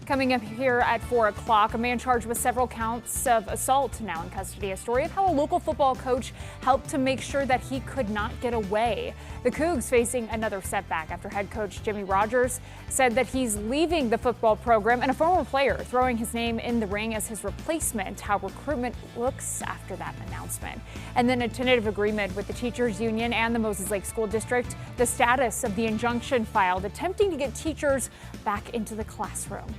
Coming up here at 4 o'clock, a man charged with several counts of assault now in custody. A story of how a local football coach helped to make sure that he could not get away. The Cougs facing another setback after head coach Jimmy Rogers said that he's leaving the football program and a former player throwing his name in the ring as his replacement. How recruitment looks after that announcement. And then a tentative agreement with the teachers union and the Moses Lake School District. The status of the injunction filed attempting to get teachers back into the classroom.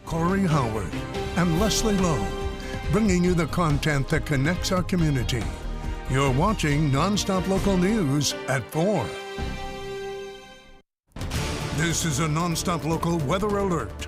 Corey Howard and Leslie Lowe, bringing you the content that connects our community. You're watching NonStop Local News at 4. This is a NonStop Local weather alert.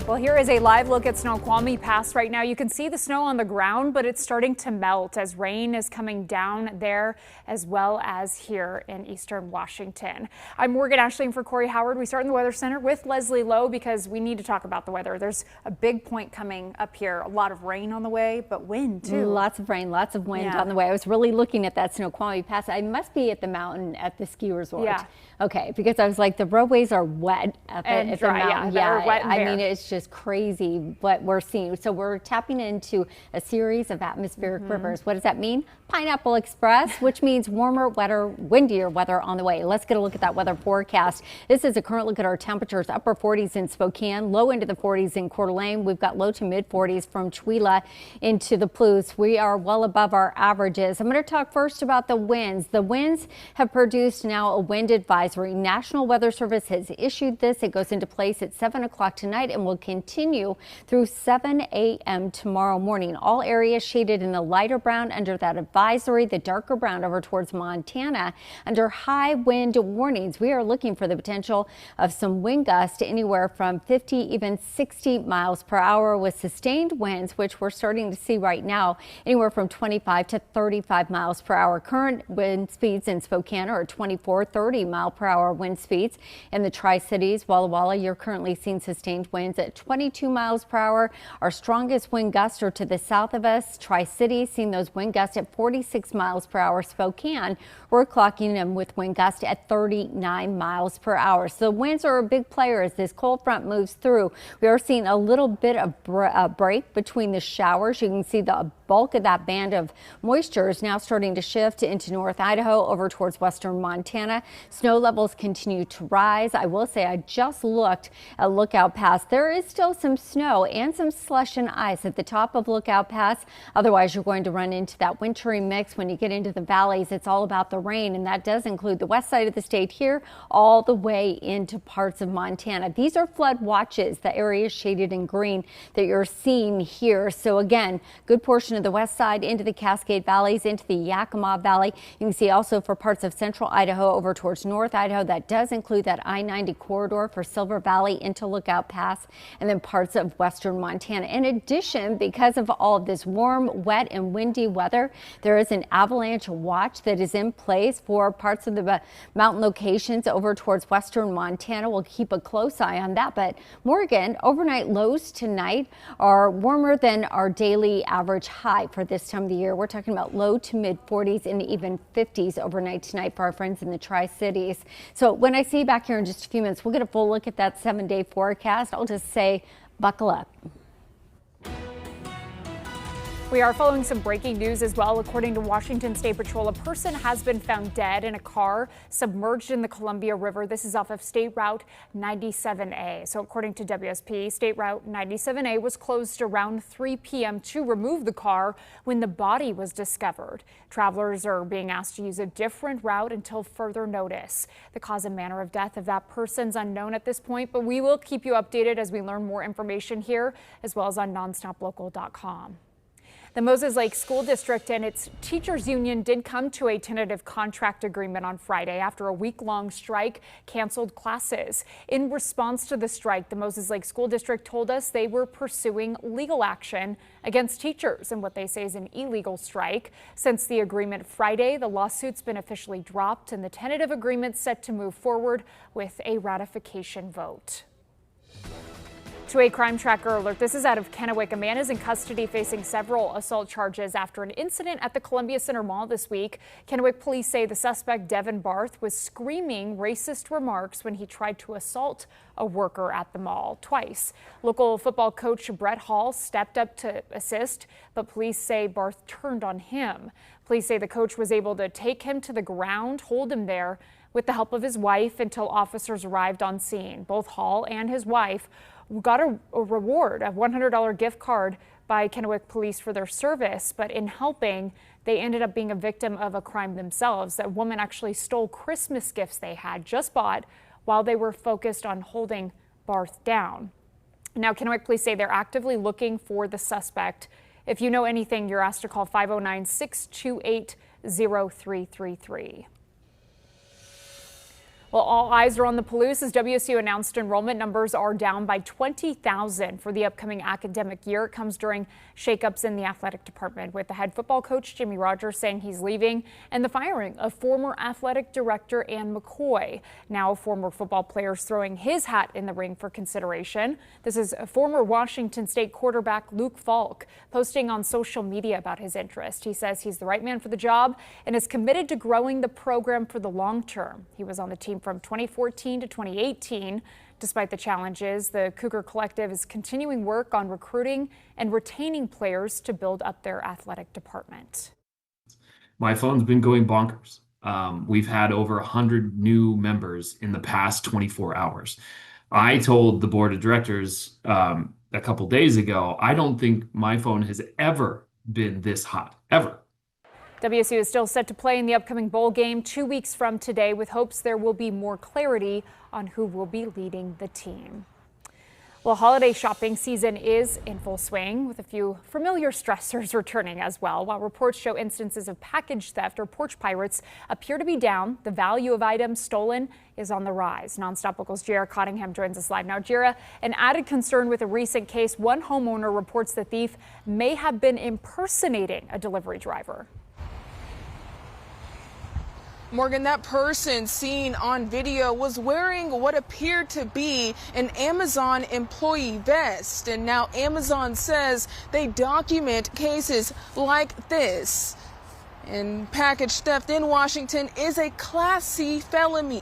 Well, here is a live look at Snoqualmie Pass right now. You can see the snow on the ground, but it's starting to melt as rain is coming down there as well as here in eastern Washington. I'm Morgan Ashling for Corey Howard. We start in the Weather Center with Leslie Lowe because we need to talk about the weather. There's a big point coming up here. A lot of rain on the way, but wind too. Lots of rain, lots of wind on the way. I was really looking at that Snoqualmie Pass. I must be at the mountain at the ski resort. Yeah. Okay, because I was like, the roadways are wet at and the mountain. Yeah, wet and I mean, it's just crazy what we're seeing. So we're tapping into a series of atmospheric rivers. What does that mean? Pineapple Express, which means warmer, wetter, windier weather on the way. Let's get a look at that weather forecast. This is a current look at our temperatures. Upper 40s in Spokane, low into the 40s in Coeur d'Alene. We've got low to mid 40s from Tooele into the Palouse. We are well above our averages. I'm going to talk first about the winds. The winds have produced now a wind advisory. National Weather Service has issued this. It goes into place at 7 o'clock tonight and will continue through 7 a.m. tomorrow morning. All areas shaded in the lighter brown under that advisory, the darker brown over towards Montana under high wind warnings. We are looking for the potential of some wind gusts anywhere from 50, even 60 miles per hour with sustained winds, which we're starting to see right now, anywhere from 25 to 35 miles per hour. Current wind speeds in Spokane are 24, 30 mile per hour wind speeds. In the Tri-Cities, Walla Walla, you're currently seeing sustained winds at 22 miles per hour. Our strongest wind gusts are to the south of us. Tri-Cities seeing those wind gusts at 46 miles per hour. Spokane, we're clocking them with wind gusts at 39 miles per hour. So the winds are a big player as this cold front moves through. We are seeing a little bit of break between the showers. You can see the bulk of that band of moisture is now starting to shift into North Idaho over towards western Montana. Snow levels continue to rise. I will say I just looked at Lookout Pass. There is still some snow and some slush and ice at the top of Lookout Pass. Otherwise, you're going to run into that wintry mix when you get into the valleys. It's all about the rain, and that does include the west side of the state here all the way into parts of Montana. These are flood watches, the areas shaded in green that you're seeing here. So again, good portion of the west side into the Cascade Valleys, into the Yakima Valley. You can see also for parts of central Idaho over towards North Idaho. That does include that I-90 corridor for Silver Valley into Lookout Pass, and then parts of western Montana. In addition, because of all of this warm, wet, and windy weather, there is an avalanche watch that is in place for parts of the mountain locations over towards western Montana. We'll keep a close eye on that. But Morgan, overnight lows tonight are warmer than our daily average high for this time of the year. We're talking about low to mid 40s and even 50s overnight tonight for our friends in the Tri-Cities. So when I see you back here in just a few minutes, we'll get a full look at that 7-day forecast. I'll just say buckle up. We are following some breaking news as well. According to Washington State Patrol, a person has been found dead in a car submerged in the Columbia River. This is off of State Route 97A. So according to WSP, State Route 97A was closed around 3 p.m. to remove the car when the body was discovered. Travelers are being asked to use a different route until further notice. The cause and manner of death of that person's unknown at this point, but we will keep you updated as we learn more information here, as well as on nonstoplocal.com. The Moses Lake School District and its teachers union did come to a tentative contract agreement on Friday after a week-long strike canceled classes. In response to the strike, the Moses Lake School District told us they were pursuing legal action against teachers in what they say is an illegal strike. Since the agreement Friday, the lawsuit's been officially dropped and the tentative agreement set to move forward with a ratification vote. To a crime tracker alert, this is out of Kennewick. A man is in custody facing several assault charges after an incident at the Columbia Center Mall this week. Kennewick police say the suspect, Devin Barth, was screaming racist remarks when he tried to assault a worker at the mall twice. Local football coach Brett Hall stepped up to assist, but police say Barth turned on him. Police say the coach was able to take him to the ground, hold him there with the help of his wife until officers arrived on scene. Both Hall and his wife got a reward, a $100 gift card by Kennewick police for their service, but in helping, they ended up being a victim of a crime themselves. That woman actually stole Christmas gifts they had just bought while they were focused on holding Barth down. Now, Kennewick police say they're actively looking for the suspect. If you know anything, you're asked to call 509-628-0333. Well, all eyes are on the Palouse as WSU announced enrollment numbers are down by 20,000 for the upcoming academic year. It comes during shakeups in the athletic department, with the head football coach Jimmy Rogers saying he's leaving and the firing of former athletic director Ann McCoy. Now, former football players throwing his hat in the ring for consideration. This is former Washington State quarterback Luke Falk posting on social media about his interest. He says he's the right man for the job and is committed to growing the program for the long term. He was on the team from 2014 to 2018. Despite the challenges, the Cougar Collective is continuing work on recruiting and retaining players to build up their athletic department. My phone's been going bonkers. We've had over 100 new members in the past 24 hours. I told the board of directors a couple days ago, I don't think my phone has ever been this hot, ever. WSU is still set to play in the upcoming bowl game 2 weeks from today, with hopes there will be more clarity on who will be leading the team. Well, holiday shopping season is in full swing, with a few familiar stressors returning as well. While reports show instances of package theft or porch pirates appear to be down, the value of items stolen is on the rise. NonStop Local's Jara Cottingham joins us live now. Jara, an added concern with a recent case, one homeowner reports the thief may have been impersonating a delivery driver. Morgan, that person seen on video was wearing what appeared to be an Amazon employee vest. And now Amazon says they document cases like this. And package theft in Washington is a Class C felony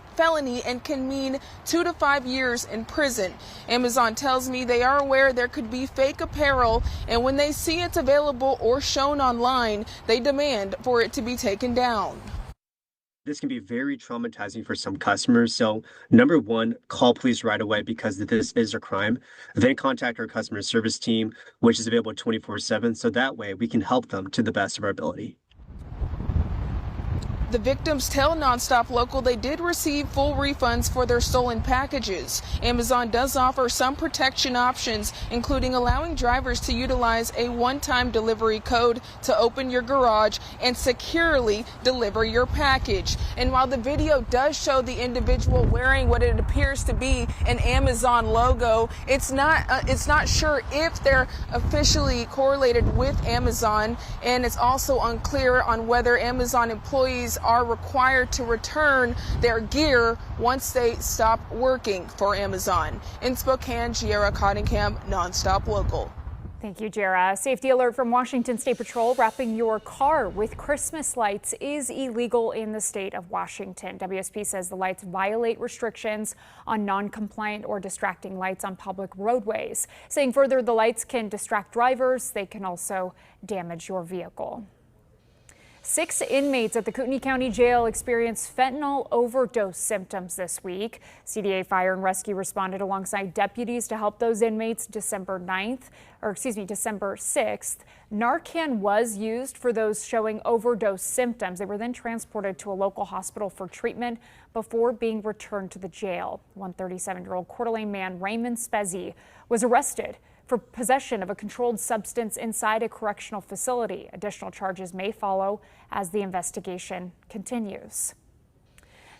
and can mean 2 to 5 years in prison. Amazon tells me they are aware there could be fake apparel, and when they see it's available or shown online, they demand for it to be taken down. This can be very traumatizing for some customers. So number one, call police right away because this is a crime. Then contact our customer service team, which is available 24/7. So that way we can help them to the best of our ability. The victims tell NonStop Local they did receive full refunds for their stolen packages. Amazon does offer some protection options, including allowing drivers to utilize a one-time delivery code to open your garage and securely deliver your package. And while the video does show the individual wearing what it appears to be an Amazon logo, it's not sure if they're officially correlated with Amazon, and it's also unclear on whether Amazon employees are required to return their gear once they stop working for Amazon. In Spokane, Jara Cottingham, NonStop Local. Thank you, Jara. Safety alert from Washington State Patrol. Wrapping your car with Christmas lights is illegal in the state of Washington. WSP says the lights violate restrictions on non-compliant or distracting lights on public roadways. Saying further, the lights can distract drivers. They can also damage your vehicle. 6 inmates at the Kootenai County Jail experienced fentanyl overdose symptoms this week. CDA Fire and Rescue responded alongside deputies to help those inmates December 6th. Narcan was used for those showing overdose symptoms. They were then transported to a local hospital for treatment before being returned to the jail. 137-year-old Coeur d'Alene man Raymond Spezzi was arrested for possession of a controlled substance inside a correctional facility. Additional charges may follow as the investigation continues.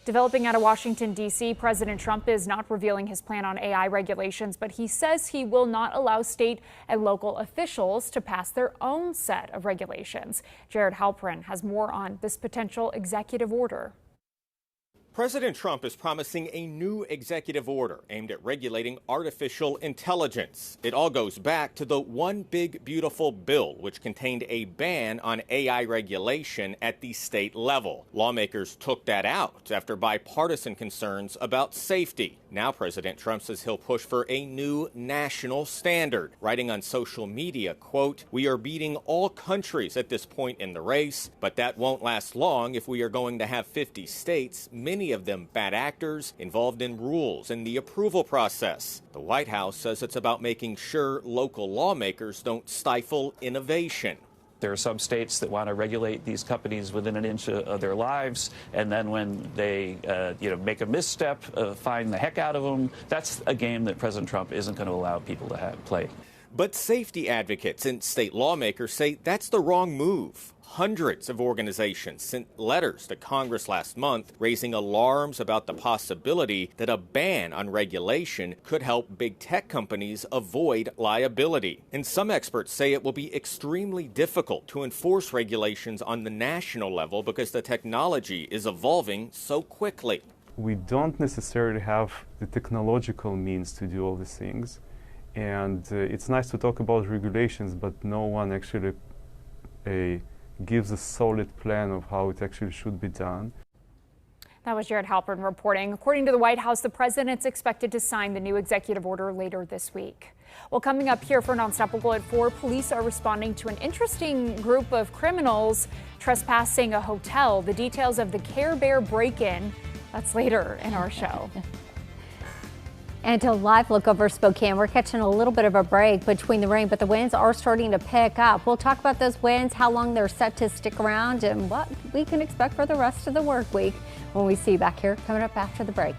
Developing out of Washington, D.C., President Trump is not revealing his plan on AI regulations, but he says he will not allow state and local officials to pass their own set of regulations. Jared Halpern has more on this potential executive order. President Trump is promising a new executive order aimed at regulating artificial intelligence. It all goes back to the One Big Beautiful Bill, which contained a ban on AI regulation at the state level. Lawmakers took that out after bipartisan concerns about safety. Now President Trump says he'll push for a new national standard, writing on social media, quote, "We are beating all countries at this point in the race, but that won't last long if we are going to have 50 states, many of them bad actors, involved in rules and the approval process." The White House says it's about making sure local lawmakers don't stifle innovation. There are some states that want to regulate these companies within an inch of their lives, and then when they make a misstep, fine the heck out of them. That's a game that President Trump isn't going to allow people to play. But safety advocates and state lawmakers say that's the wrong move. Hundreds of organizations sent letters to Congress last month raising alarms about the possibility that a ban on regulation could help big tech companies avoid liability. And some experts say it will be extremely difficult to enforce regulations on the national level because the technology is evolving so quickly. We don't necessarily have the technological means to do all these things. And it's nice to talk about regulations, but no one actually gives a solid plan of how it actually should be done. That was Jared Halpern reporting. According to the White House, the president's expected to sign the new executive order later this week. Well, coming up here for NonStop Local at 4, police are responding to an interesting group of criminals trespassing a hotel. The details of the Care Bear break-in, that's later in our show. And a live look over Spokane. We're catching a little bit of a break between the rain, but the winds are starting to pick up. We'll talk about those winds, how long they're set to stick around, and what we can expect for the rest of the work week when we see you back here coming up after the break.